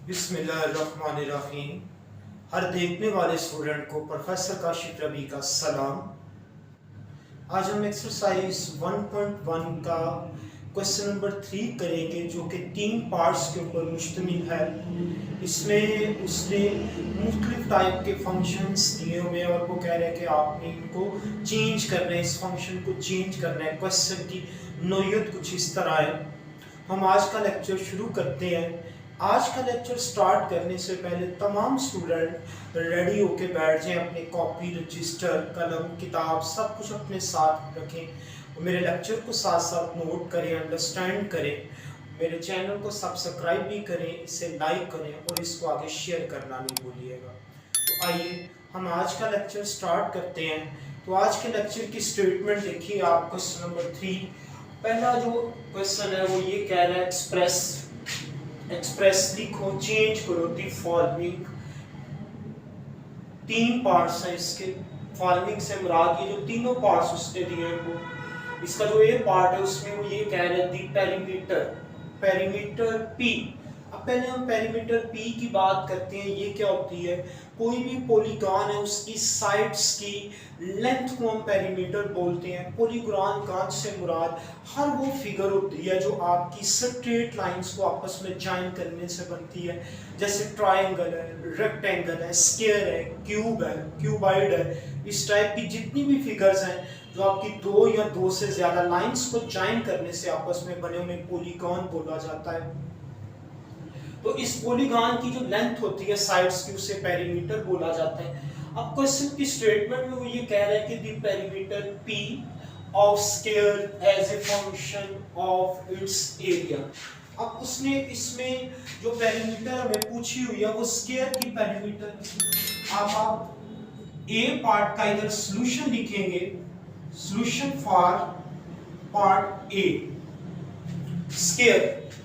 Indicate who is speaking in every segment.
Speaker 1: बिस्मिल्लाहिर्रहमानिर्रहीम। हर देखने वाले स्टूडेंट को प्रोफेसर काशिफ रबी का सलाम। आज हम एक्सरसाइज 1.1 का क्वेश्चन नंबर 3 करेंगे, जो कि 3 पार्ट्स के ऊपर मुश्तमिल है। इसमें उसने मुख्तलिफ टाइप के फंक्शंस दिए हुए हैं और वो कह रहे हैं कि आपने इनको चेंज करना है, इस फंक्शन को चेंज करना है। क्वेश्चन की नोयत कुछ इस तरह है। हम आज का लेक्चर शुरू करते हैं। आज का लेक्चर स्टार्ट करने से पहले तमाम स्टूडेंट रेडी होके बैठ जाएं, अपने कॉपी, रजिस्टर, कलम, किताब सब कुछ अपने साथ रखें और मेरे लेक्चर को साथ साथ नोट करें, अंडरस्टैंड करें। मेरे चैनल को सब्सक्राइब भी करें, इसे लाइक करें और इसको आगे शेयर करना नहीं भूलिएगा। तो आइए हम आज का लेक्चर स्टार्ट करते हैं। तो आज के लेक्चर की स्टेटमेंट देखिए आप, क्वेश्चन नंबर 3। पहला जो क्वेश्चन है वो ये कह रहा है एक्सप्रेस लिखो, चेंज करो दी फॉलोइंग। 3 पार्ट्स हैं इसके। फॉलोइंग से मुराद ये जो तीनों पार्ट्स उसने दिए हैं वो, इसका जो ए पार्ट है उसमें वो ये कह रहे हैं दी पेरीमीटर पी। अब पहले हम पेरीमीटर पी की बात करते हैं। ये क्या होती है? कोई भी पॉलीगॉन है उसकी साइड्स की लेंथ को हम पेरीमीटर बोलते हैं। पॉलीगॉन से मुराद हर वो फिगर होती है जो आपकी स्ट्रेट लाइंस को आपस में जॉइन करने से बनती है। जैसे ट्रायंगल है, रेक्टेंगल है, स्क्वायर है, क्यूब है, क्यूबाइड है। इस टाइप की जितनी भी फिगर्स हैं जो आपकी 2 या 2 से ज्यादा लाइंस को जॉइन करने से आपस में बने, उन्हें पॉलीगॉन बोला जाता है। तो इस पॉलीगॉन की जो लेंथ होती है साइड्स की, उसे पेरीमीटर बोला जाता है। अब क्वेश्चन की स्टेटमेंट में वो ये कह रहा है कि the perimeter P of square as a function of its area. अब उसने इसमें जो पेरीमीटर हमें पूछी हुई है वो स्क्वायर की पेरीमीटर। अब आप ए पार्ट का इधर सॉल्यूशन लिखेंगे, solution for part A.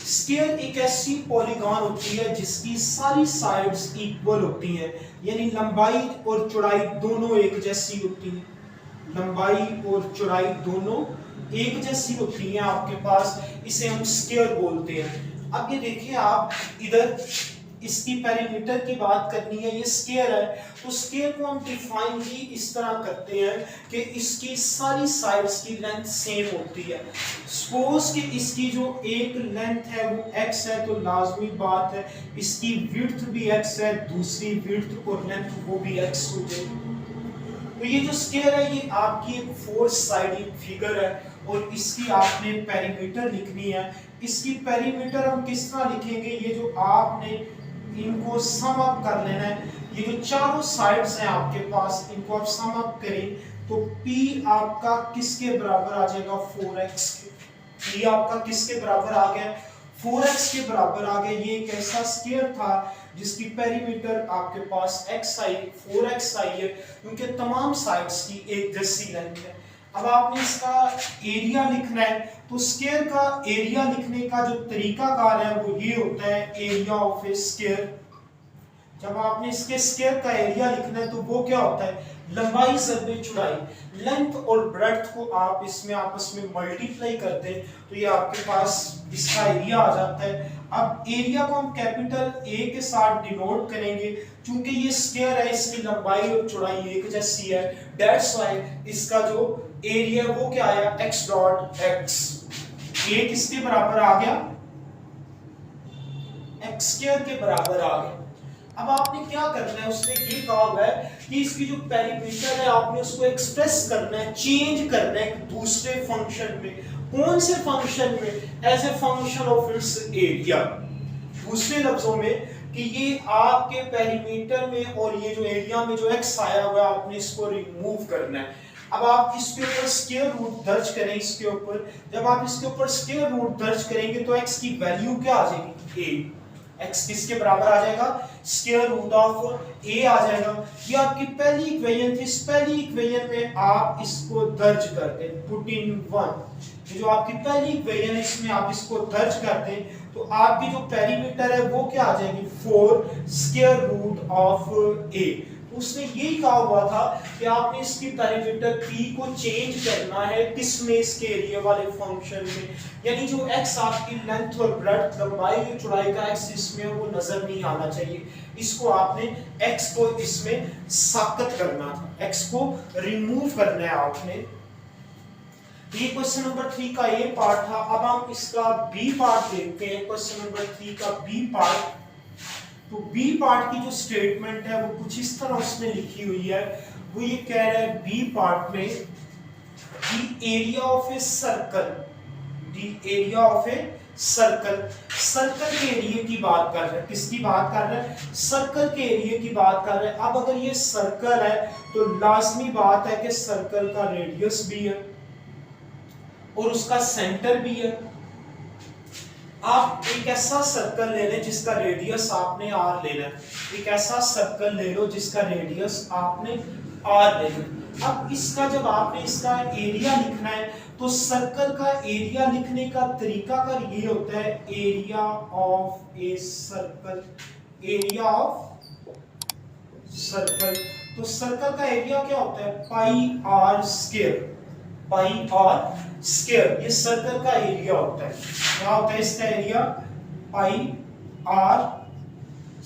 Speaker 1: Square एक ऐसी पॉलीगॉन होती है जिसकी सारी साइड्स इक्वल होती हैं, यानी लंबाई और चौड़ाई दोनों एक जैसी होती हैं। लंबाई और चौड़ाई दोनों एक जैसी होती हैं आपके पास, इसे हम स्क्वायर बोलते हैं। अब ये देखिए आप, इधर इसकी पेरीमीटर की बात करनी है, ये स्क्वायर है तो स्क्वायर को हम डिफाइन भी इस तरह करते हैं कि इसकी सारी साइड्स की लेंथ सेम होती है। सपोज कि इसकी जो एक लेंथ है वो x है, तो लाजमी बात है इसकी विड्थ भी x है, दूसरी विड्थ और लेंथ वो भी x हो जाएगी। तो ये जो स्क्वायर है ये आपकी एक 4 साइडेड फिगर है और इसकी आपने पेरीमीटर लिखनी है। इसकी पेरीमीटर हम किस तरह लिखेंगे? ये जो आपने इनको सम अप कर लेना है। ये जो चारों साइड्स हैं आपके पास, इनको आप सम अप करें तो P आपका किसके बराबर आ जाएगा? 4x के। P आपका किसके बराबर आ गया? 4x के बराबर आ गया। ये एक ऐसा स्क्वायर था जिसकी पेरीमीटर आपके पास x आई, 4x आई है, क्योंकि तमाम साइड्स की एक जैसी लेंथ है। अब आपने इसका एरिया लिखना है, तो स्क्वायर का एरिया लिखने का जो तरीकाकार है वो ये होता है एरिया ऑफ ए स्क्वायर। जब आपने इसके स्क्वायर का एरिया लिखना है तो वो क्या होता है? लंबाई ज़रबे चौड़ाई। लेंथ और ब्रेड्थ को आप इसमें आपस में मल्टीप्लाई करते हैं तो ये आपके पास इसका एरिया आ जाता है। अब एरिया को हम कैपिटल A के साथ डिनोट करेंगे, क्योंकि ये स्क्वायर है, इसकी लंबाई और चौड़ाई एक जैसी है। दैट्स व्हाई इसका जो एरिया वो क्या आया? x dot x। a किसके बराबर आ गया? x स्क्वायर के बराबर आ गया। अब आपने क्या करना है? उसने ये कहा हुआ है कि इसकी जो पेरीमीटर है आपने उसको एक्सप्रेस करना है, चेंज करना है दूसरे फंक्शन में। कौन से फंक्शन में? As a function of its area. दूसरे लफ्जों में कि ये आपके पेरीमीटर में और ये जो एरिया में जो x आया हुआ है आपने इसको रिमूव करना है। अब आप इसके ऊपर स्क्वायर रूट दर्ज करें। इसके ऊपर जब आप इसके ऊपर स्क्वायर रूट दर्ज करेंगे तो x की वैल्यू क्या आ जाएगी? a। x किसके बराबर आ जाएगा? स्क्वायर रूट ऑफ a आ जाएगा। ये आपकी पहली इक्वेशन थी। इस पहली इक्वेशन में आप इसको दर्ज कर दें, पुट इन 1। जो आपकी पहली इक्वेशन है इसमें आप इसको दर्ज कर दें तो आपकी जो पेरीमीटर है वो क्या आ जाएगी? 4 स्क्वायर रूट ऑफ a। उसने यही कहा हुआ था कि आपने इसकी पैरामीटर p को चेंज करना है किसमें, इसके एरिया वाले फंक्शन में, यानी जो x आपकी लेंथ और ब्रेड्थ लंबाई और चौड़ाई का x इसमें वो नजर नहीं आना चाहिए, इसको आपने x को इसमें साकत करना था, x को रिमूव करना है आपने। ये क्वेश्चन नंबर 3 का ये पार्ट था। अब हम इसका बी पार्ट देखते हैं, क्वेश्चन नंबर 3 का बी पार्ट। तो बी पार्ट की जो स्टेटमेंट है वो कुछ इस तरह उसमें लिखी हुई है, वो ये कह रहा है बी पार्ट में the area of a circle, the area of a circle, circle के एरिया की बात कर रहे हैं, किसकी बात कर रहे हैं, सर्कल के एरिया की बात कर रहे हैं। अब अगर ये सर्कल है तो लाजमी बात है कि सर्कल का रेडियस भी है और उसका सेंटर भी है। आप एक ऐसा सर्कल ले लें जिसका रेडियस आपने r लेना है, एक ऐसा सर्कल ले लो जिसका रेडियस आपने r लेना है। अब इसका जब आपने इसका एरिया लिखना है तो सर्कल का एरिया लिखने का तरीका कर ये होता है area of a circle, area of circle. तो सर्कल का एरिया क्या होता है, pi R square, pi R square, ये सर्कल का एरिया होता है। क्या होता है इसका एरिया, पाई आर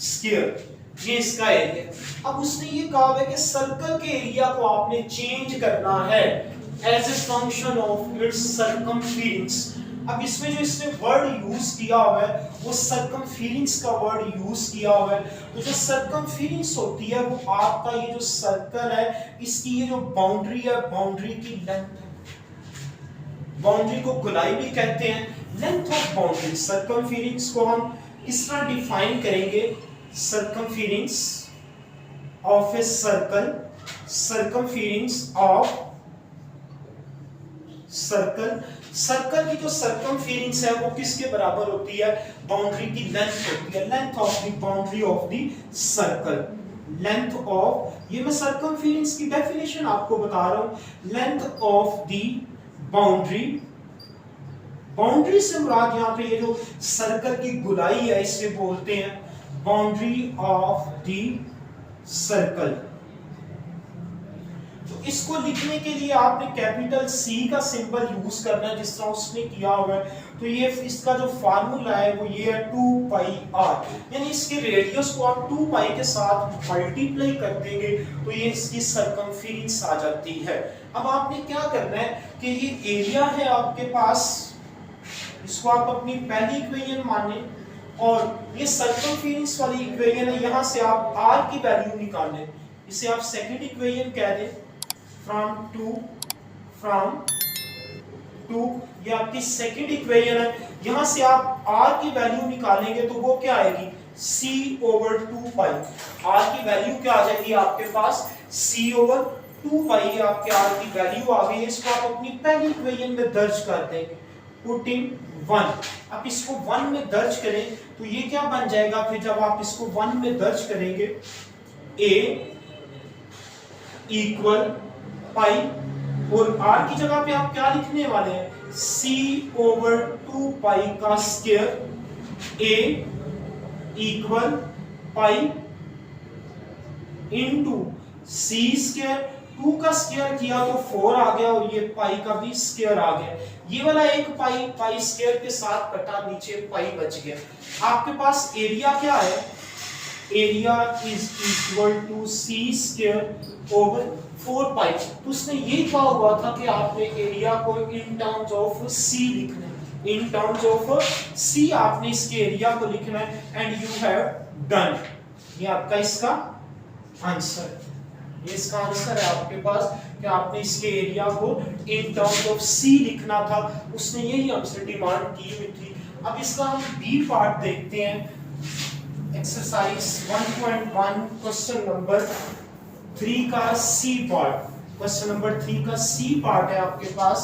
Speaker 1: स्क्वायर, ये इसका एरिया। अब उसने ये कहा है कि सर्कल के एरिया को आपने चेंज करना है as a function of its circumference. अब इसमें जो इसने वर्ड यूज किया हुआ है वो सर्कमफेरेंस का वर्ड यूज किया हुआ है। तो जो सर्कमफेरेंस होती है वो आपका ये जो सर्कल है इसकी ये जो बाउंड्री है, बाउंड्री की लेंथ, बाउंड्री को गोलाई भी कहते हैं, लेंथ ऑफ बाउंड्री। सर्कमफेरेंस को हम किस तरह डिफाइन करेंगे, circumference of a circle, circumference of circle, circle की जो सर्कमफेरेंस है वो किसके बराबर होती है, बाउंड्री की लेंथ होती है, length of the boundary of the circle, length of, ये मैं सर्कमफेरेंस की डेफिनेशन आपको बता रहा हूं, length of the boundary, boundary से मुराद यहाँ पे ये जो सर्कल की गोलाई है इसे बोलते हैं बाउंड्री ऑफ द सर्कल। तो इसको लिखने के लिए आपने कैपिटल सी का सिंबल यूज करना है जिस तरह उसने किया हुआ है। तो ये इसका जो फार्मूला है वो ये है 2 पाई आर, यानी इसके रेडियस को आप 2 पाई के साथ मल्टीप्लाई कर देंगे तो ये इसकी सर्कमफेरेंस आ जाती है। अब आपने क्या करना है कि ये एरिया है आपके पास, इसको आप अपनी पहली इक्वेशन माने और ये सर्कमफेरेंस वाली इक्वेशन है, यहां से आप r की वैल्यू निकालें, इसे आप सेकंड इक्वेशन कह दें, फ्रॉम टू, ये आपकी सेकंड इक्वेशन है, यहां से आप r की वैल्यू निकालेंगे तो वो क्या आएगी, c/2 पाई, r की वैल्यू क्या आ जाएगी आपके पास, c/2 पाई आपके r की वैल्यू आ गई। इसको आप अपनी पहली इक्वेशन में दर्ज कर देंगे, पुटिंग 1। अब इसको 1 में दर्ज करें तो ये क्या बन जाएगा, फिर जब आप इसको 1 में दर्ज करेंगे a इक्वल पाई और r की जगह पे आप क्या लिखने वाले हैं, c/2 पाई का square, a equal pi into c square, 2 का स्क्वायर किया तो 4 आ गया और ये पाई का भी स्क्वायर आ गया, ये वाला एक पाई, पाई स्क्वायर के साथ कटा, नीचे पाई बच गया। आपके पास एरिया क्या है, area is equal to c square over 4 pi. तो उसने ये कहा हुआ था कि आपने एरिया को इन टर्म्स ऑफ c लिखना है, इन टर्म्स ऑफ c आपने इसके एरिया को लिखना है एंड यू हैव डन। ये आपका इसका आंसर, ये इसका आंसर है आपके पास कि आपने इसके एरिया को इन टर्म्स ऑफ c लिखना था, उसने यही हमसे डिमांड की हुई थी। अब इसका हम बी पार्ट देखते हैं, एक्सरसाइज 1.1 क्वेश्चन नंबर 3 का सी पार्ट, क्वेश्चन नंबर 3 का सी पार्ट है आपके पास।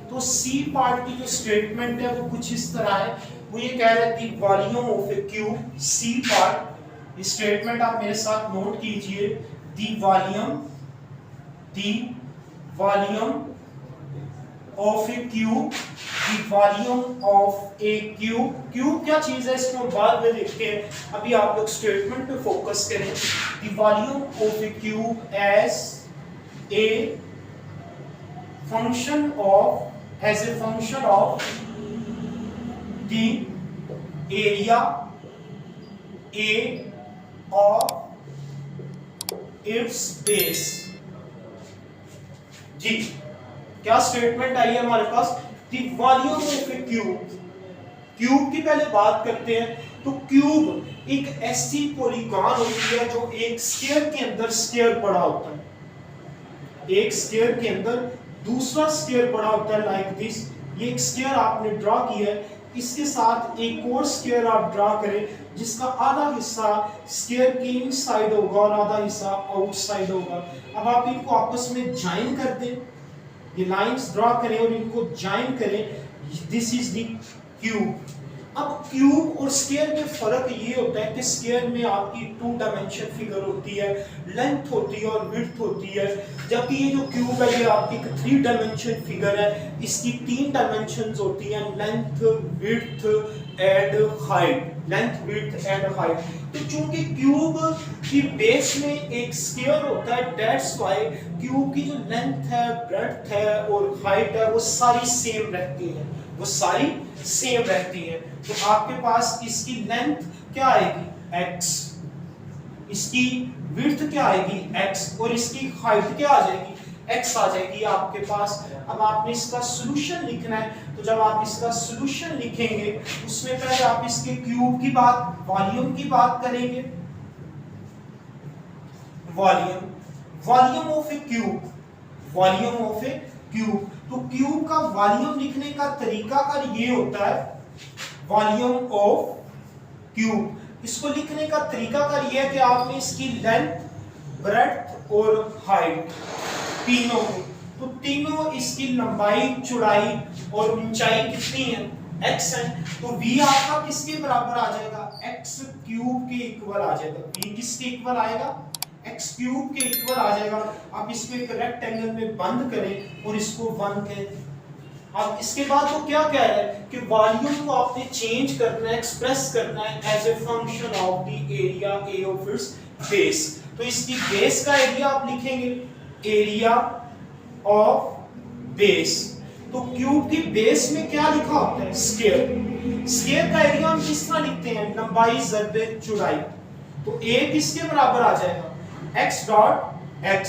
Speaker 1: तो सी पार्ट की जो स्टेटमेंट है वो कुछ इस तरह है, वो ये कह रहे थे volume of a cube, C part, इस स्टेटमेंट आप मेरे साथ नोट कीजिए, the volume of a cube, the volume of a cube. Cube क्या चीज है इसको हम बाद में देखते हैं, अभी आप लोग स्टेटमेंट पे फोकस करें। The volume of a cube as a function of the area A of its base. जी क्या स्टेटमेंट आई है हमारे पास, the volume of a cube. Cube की पहले बात करते हैं, तो क्यूब एक ऐसी पॉलीगॉन होती है जो एक स्क्वायर के अंदर स्क्वायर पड़ा होता है, एक स्क्वायर के अंदर दूसरा स्क्वायर पड़ा होता है, लाइक दिस। ये एक स्क्वायर आपने ड्रॉ किया है, इसके साथ एक और स्क्वायर आप ड्रॉ करें जिसका आधा हिस्सा स्क्वायर के इनसाइड होगा और आधा हिस्सा आउटसाइड होगा। अब आप इनको आपस में ज्वाइन कर दें, ये लाइंस ड्रॉ करें और इनको ज्वाइन करें, दिस इज द क्यूब। अब क्यूब और स्क्वायर में फर्क ये होता है कि स्क्वायर में आपकी 2 डायमेंशन फिगर होती है, लेंथ होती है और विड्थ होती है, जबकि ये जो क्यूब है ये आपकी 3 डायमेंशन फिगर है, इसकी 3 डायमेंशंस होती हैं, length width and height, length width and height. तो चूंकि क्यूब की बेस में एक स्क्वायर होता है, दैट्स व्हाई क्यूब की जो लेंथ है, ब्रेड्थ है और हाइट है वो सारी सेम रहती है, वो सारी सेम रहती है। तो आपके पास इसकी लेंथ क्या आएगी x, इसकी विड्थ क्या आएगी x और इसकी हाइट क्या आ जाएगी x आ जाएगी आपके पास। अब आपने इसका सॉल्यूशन लिखना है, तो जब आप इसका सॉल्यूशन लिखेंगे उसमें पहले आप इसके क्यूब की बात, वॉल्यूम की बात करेंगे। Volume of a cube, volume of a cube. तो क्यूब का वॉल्यूम लिखने का तरीका कर ये होता है, वॉल्यूम ऑफ क्यूब। इसको लिखने का तरीका कर ये है कि आपने इसकी लेंथ, ब्रेड्थ और हाइट तीनों को, तो तीनों इसकी लंबाई, चौड़ाई और ऊंचाई कितनी है x है, तो v आपका किसके बराबर आ जाएगा, x क्यूब के इक्वल आ जाएगा। v किसके इक्वल आएगा, x क्यूब के इक्वल आ जाएगा। आप इसको एक रेक्टेंगल में बंद करें और इसको 1 कहें। अब इसके बाद वो क्या कह रहा है कि वॉल्यूम को आपने चेंज करना है, एक्सप्रेस करना है as a function of the area A of its base. तो इसकी बेस का एरिया आप लिखेंगे एरिया ऑफ बेस। तो क्यूब की बेस में क्या लिखा होता है, स्क्वायर। स्क्वायर का एरिया हम किस तरह लिखते हैं, लंबाई ज़रबे चौड़ाई। तो a किसके बराबर आ जाएगा, x डॉट x।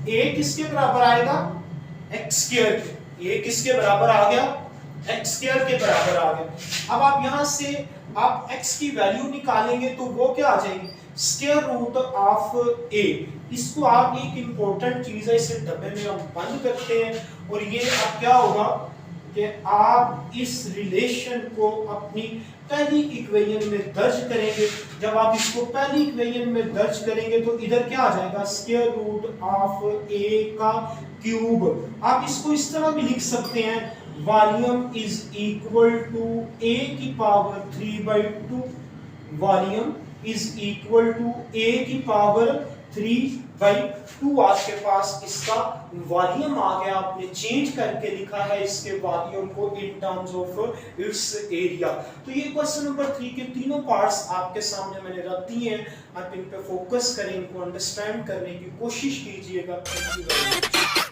Speaker 1: a किसके बराबर आएगा, x स्क्वायर के। a किसके बराबर आ गया, x स्क्वायर के बराबर आ गया। अब आप यहां से आप x की वैल्यू निकालेंगे तो वो क्या आ जाएगी, स्क्वायर रूट ऑफ a। इसको आप, एक इंपॉर्टेंट चीज है, इसे डब्बे में हम बंद करते हैं और ये अब क्या होगा कि आप इस रिलेशन को अपनी पहली इक्वेशन में दर्ज करेंगे। जब आप इसको पहली इक्वेशन में दर्ज करेंगे तो इधर क्या आ जाएगा, स्क्वायर रूट ऑफ a का क्यूब। आप इसको इस तरह भी लिख सकते हैं, volume is equal to a की power 3/2। Volume is equal to a की पावर 3/2। आपके पास इसका वॉल्यूम आ गया, आपने चेंज करके लिखा है इसके वॉल्यूम को in terms of its area. तो ये क्वेश्चन नंबर 3 के तीनों पार्ट्स आपके सामने मैंने रख दिए हैं। आप इन पे फोकस करें, इनको अंडरस्टैंड करने की कोशिश कीजिएगा। Thank you very much.